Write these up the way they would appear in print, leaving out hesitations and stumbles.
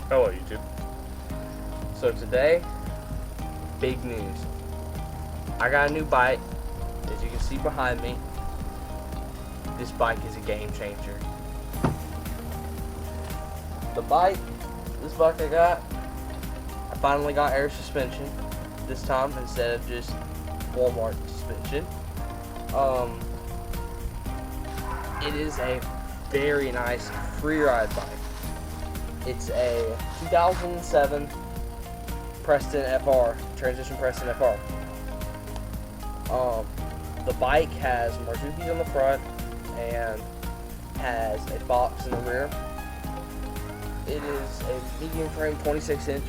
Hello, YouTube. So today, big news. I got a new bike. As you can see behind me, this bike is a game changer. This bike I got, I finally got air suspension. This time instead of just Walmart suspension. It is a very nice freeride bike. It's a 2007 Preston FR, Transition Preston FR. The bike has Marzukis on the front and has a box in the rear. It is a medium frame 26-inch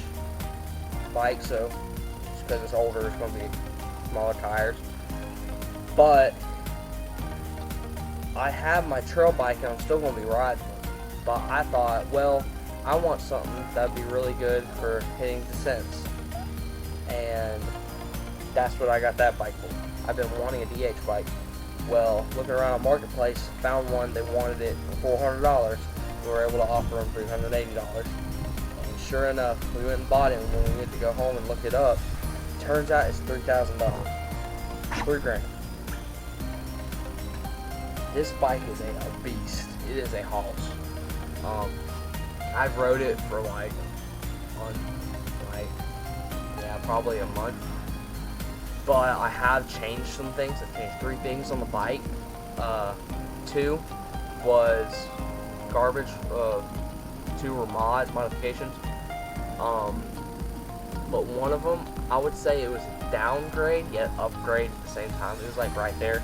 bike, so just because it's older, it's going to be smaller tires. But I have my trail bike and I'm still going to be riding it. But I thought, well, I want something that would be really good for hitting descents. And that's what I got that bike for. I've been wanting a DH bike. Well, looking around on Marketplace, found one. They wanted it for $400. We were able to offer them $380. And sure enough, we went and bought it. And when we went to go home and look it up, turns out it's $3,000. $3,000. This bike is a beast. It is a hoss. I've rode it for probably a month. But I have changed some things. I've changed 3 things on the bike. 2 was garbage. 2 were modifications. But one of them, I would say it was a downgrade yet upgrade at the same time. It was like right there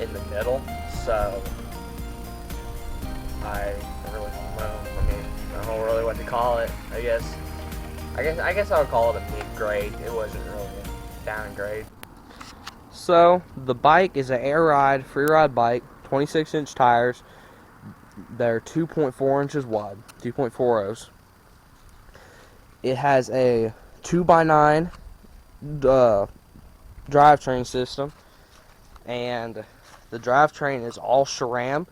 in the middle. So I really don't know. I don't really know what to call it. I guess I would call it a mid-grade. It wasn't really a downgrade. So the bike is an air ride, free ride bike, 26-inch tires. They're 2.4 inches wide, 2.40s. It has a 2x9 drivetrain system, and the drivetrain is all SRAM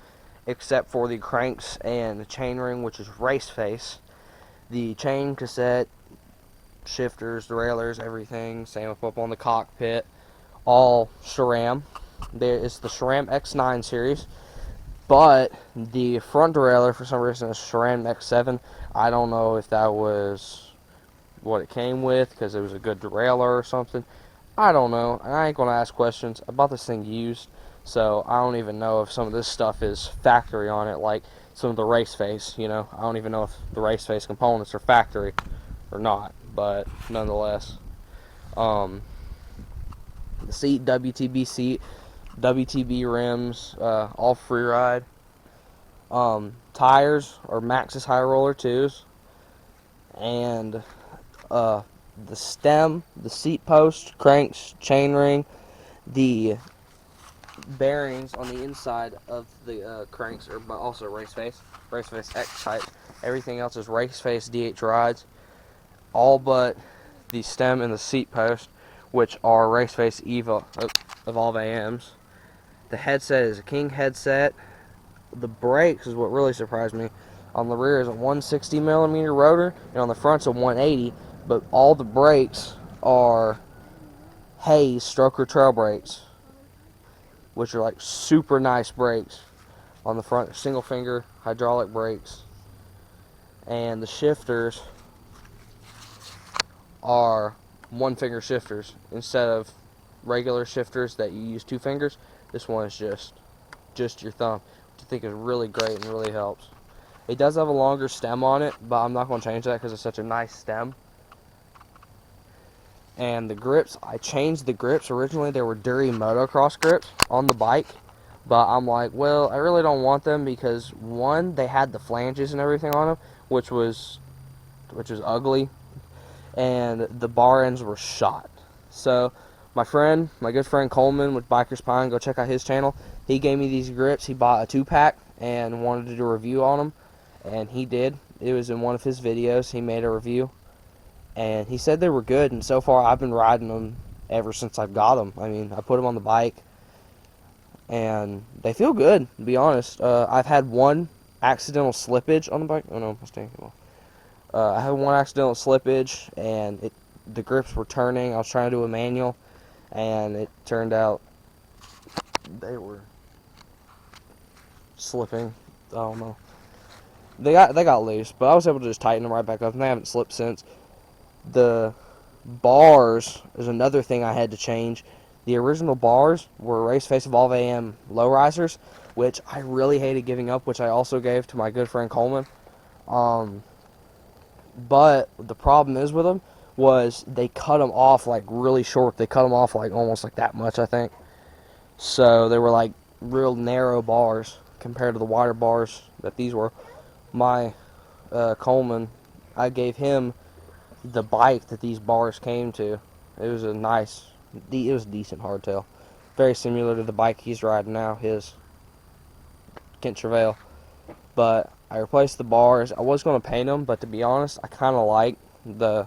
except for the cranks and the chainring, which is race face. The chain cassette, shifters, derailleurs, everything, same up on the cockpit, all SRAM. There is the SRAM X9 series, but the front derailleur for some reason is SRAM X7. I don't know if that was what it came with because it was a good derailleur or something. I don't know. I ain't gonna ask questions. I bought this thing used, so I don't even know if some of this stuff is factory on it, like some of the race face. I don't even know if the race face components are factory or not, but nonetheless. The seat, WTB seat, WTB rims, all free ride. Tires are Maxxis High Roller 2s, and the stem, the seat post, cranks, chainring, the bearings on the inside of the cranks are also race face X type. Everything else is race face DH rides, all but the stem and the seat post, which are race face Evolve AMs. The headset is a King headset. The brakes is what really surprised me. On the rear is a 160mm rotor, and on the front's a 180. But all the brakes are Hayes Stroker Trail brakes, which are like super nice brakes. On the front, single finger hydraulic brakes, and the shifters are 1-finger shifters instead of regular shifters that you use 2 fingers. This one is just your thumb, which I think is really great and really helps. It does have a longer stem on it, but I'm not going to change that because it's such a nice stem. And the grips, I changed the grips. Originally they were Dury motocross grips on the bike, but I'm like, well, I really don't want them because one, they had the flanges and everything on them, which was ugly, and the bar ends were shot. So my good friend Coleman with Bikers Pine, go check out his channel. He gave me these grips. He bought a 2-pack and wanted to do a review on them, and he did. It was in one of his videos. He made a review, and he said they were good, and so far I've been riding them ever since I've got them. I mean, I put them on the bike, and they feel good, to be honest. I've had one accidental slippage on the bike. Oh no, Mustang. I had one accidental slippage, and the grips were turning. I was trying to do a manual, and it turned out they were slipping. I don't know. They got loose, but I was able to just tighten them right back up, and they haven't slipped since. The bars is another thing I had to change. The original bars were Race Face Evolve AM low risers, which I really hated giving up, which I also gave to my good friend Coleman. But the problem is with them was they cut them off like really short. They cut them off like almost like that much, I think. So they were like real narrow bars compared to the wider bars that these were. My Coleman, I gave him the bike that these bars came to. It was it was a decent hardtail. Very similar to the bike he's riding now, his Kent Travail. But I replaced the bars. I was going to paint them, but to be honest, I kind of like the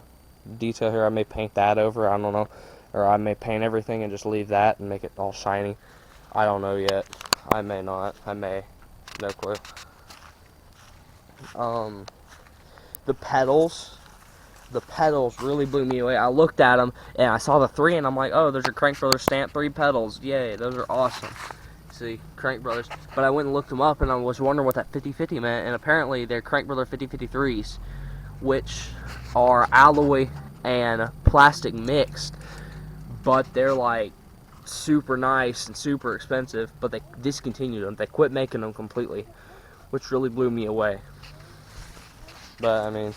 detail here. I may paint that over, I don't know. Or I may paint everything and just leave that and make it all shiny. I don't know yet. I may not. I may. No clue. The pedals. The pedals really blew me away. I looked at them and I saw the 3 and I'm like, oh, those are Crank Brothers Stamp 3 pedals. Yay, those are awesome. See, Crank Brothers. But I went and looked them up and I was wondering what that 50/50 meant, and apparently they're Crank Brother 50/53s, which are alloy and plastic mixed, but they're like super nice and super expensive, but they discontinued them. They quit making them completely, which really blew me away. But I mean,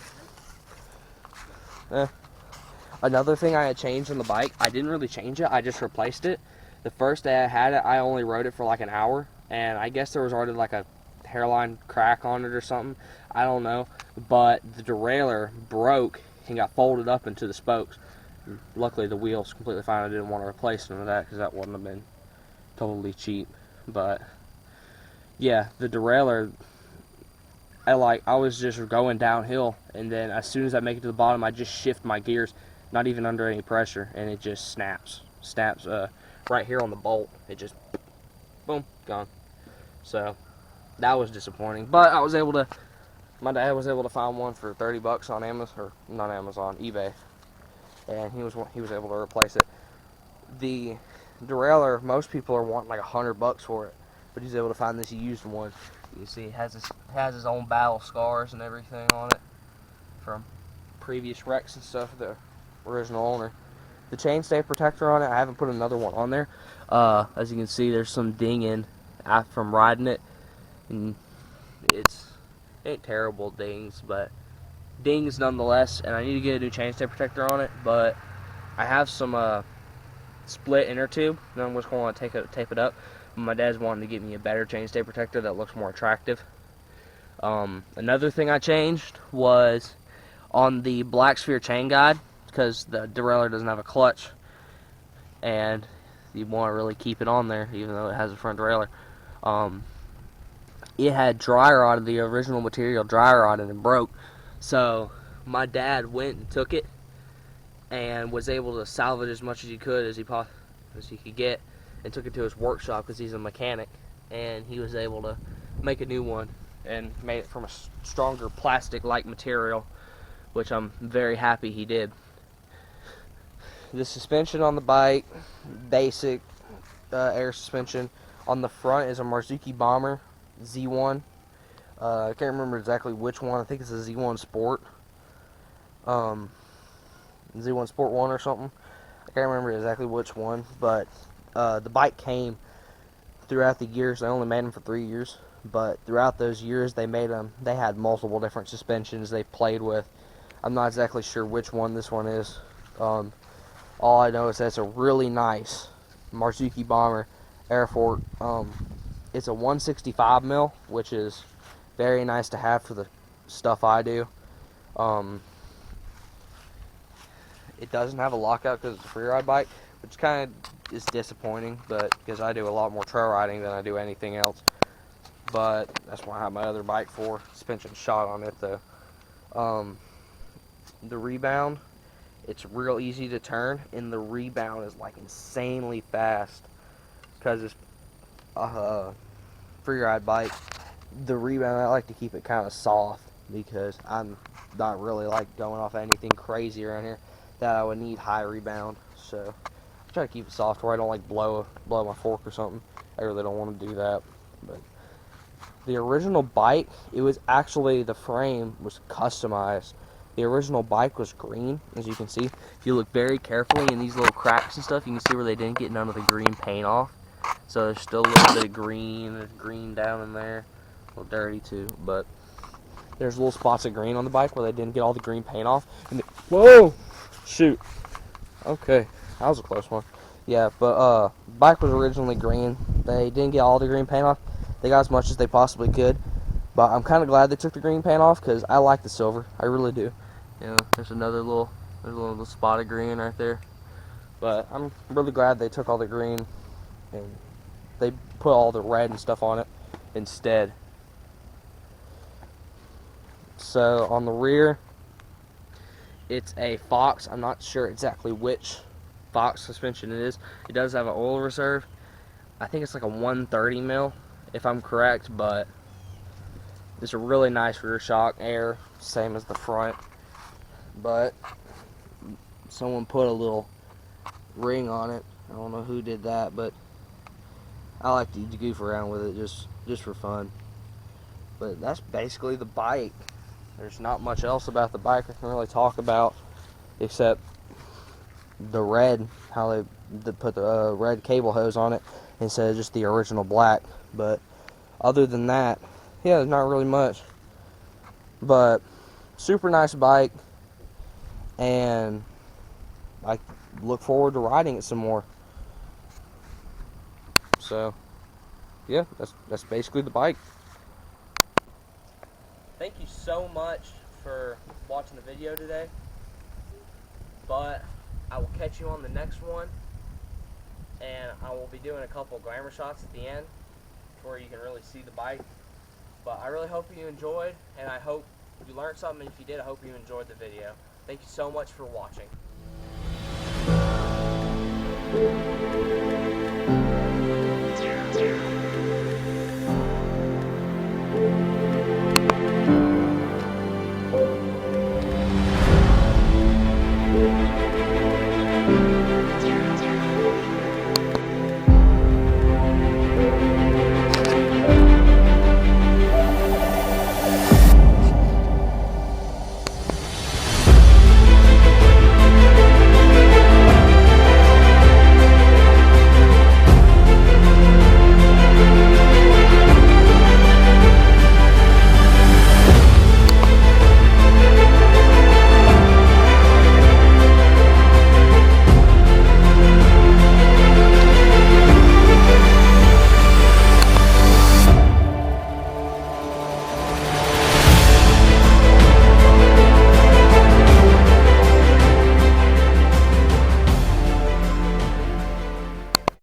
another thing I had changed on the bike, I didn't really change it, I just replaced it. The first day I had it, I only rode it for like an hour, and I guess there was already like a hairline crack on it or something. I don't know, but the derailleur broke and got folded up into the spokes. Luckily the wheel's completely fine. I didn't want to replace none of that because that wouldn't have been totally cheap. But yeah, the derailleur, I was just going downhill, and then as soon as I make it to the bottom, I just shift my gears, not even under any pressure, and it just snaps right here on the bolt. It just boom, gone. So that was disappointing, but my dad was able to find one for 30 bucks on Amazon, or not Amazon, eBay, and he was able to replace it. The derailleur, most people are wanting like 100 bucks for it, but he's able to find this used one. You see, it has his own battle scars and everything on it from previous wrecks and stuff of the original owner. The chainstay protector on it, I haven't put another one on there. As you can see, there's some dinging from riding it, and it ain't terrible dings, but dings nonetheless. And I need to get a new chainstay protector on it, but I have some split inner tube, and I'm just going to tape it up. My dad's wanting to get me a better chainstay protector that looks more attractive. Another thing I changed was on the Black Sphere chain guide, because the derailleur doesn't have a clutch, and you want to really keep it on there even though it has a front derailleur. It had dry rotted, the original material dry rotted and broke, so my dad went and took it and was able to salvage as much as he could as he could get, and took it to his workshop because he's a mechanic, and he was able to make a new one and made it from a stronger plastic-like material, which I'm very happy he did. The suspension on the bike, basic air suspension. On the front is a Marzuki Bomber Z1. I can't remember exactly which one. I think it's a Z1 Sport. Z1 Sport 1 or something. I can't remember exactly which one, but the bike came throughout the years. They only made them for 3 years, but throughout those years they had multiple different suspensions they played with. I'm not exactly sure which one this one is. All I know is that it's a really nice Marzuki Bomber Airfort. It's a 165 mil, which is very nice to have for the stuff I do. It doesn't have a lockout because it's a freeride bike, which kind of is disappointing, but because I do a lot more trail riding than I do anything else. But that's what I have my other bike for. Suspension shot on it though. The rebound, it's real easy to turn, and the rebound is like insanely fast because it's a freeride bike. The rebound, I like to keep it kind of soft because I'm not really like going off anything crazy around here that I would need high rebound. So I try to keep it soft where I don't like blow my fork or something. I really don't want to do that. But the original bike, it was actually, the frame was customized. The original bike was green, as you can see. If you look very carefully in these little cracks and stuff, you can see where they didn't get none of the green paint off. So there's still a little bit of green. There's green down in there. A little dirty too, but there's little spots of green on the bike where they didn't get all the green paint off. And whoa! Shoot. Okay, that was a close one. Yeah, but bike was originally green. They didn't get all the green paint off. They got as much as they possibly could. But I'm kind of glad they took the green paint off because I like the silver. I really do. You know, there's a little spot of green right there. But I'm really glad they took all the green and they put all the red and stuff on it instead. So on the rear, it's a Fox. I'm not sure exactly which Fox suspension it is. It does have an oil reserve. I think it's like a 130 mil, if I'm correct, but it's a really nice rear shock, air, same as the front. But someone put a little ring on it. I don't know who did that, but I like to goof around with it just for fun. But that's basically the bike. There's not much else about the bike I can really talk about except the red, how they put the red cable hose on it instead of just the original black. But other than that, yeah, there's not really much. But super nice bike, and I look forward to riding it some more. So yeah, that's basically the bike. Thank you so much for watching the video today, but I will catch you on the next one, and I will be doing a couple glamour shots at the end where you can really see the bike. But I really hope you enjoyed, and I hope you learned something. If you did, I hope you enjoyed the video. Thank you so much for watching.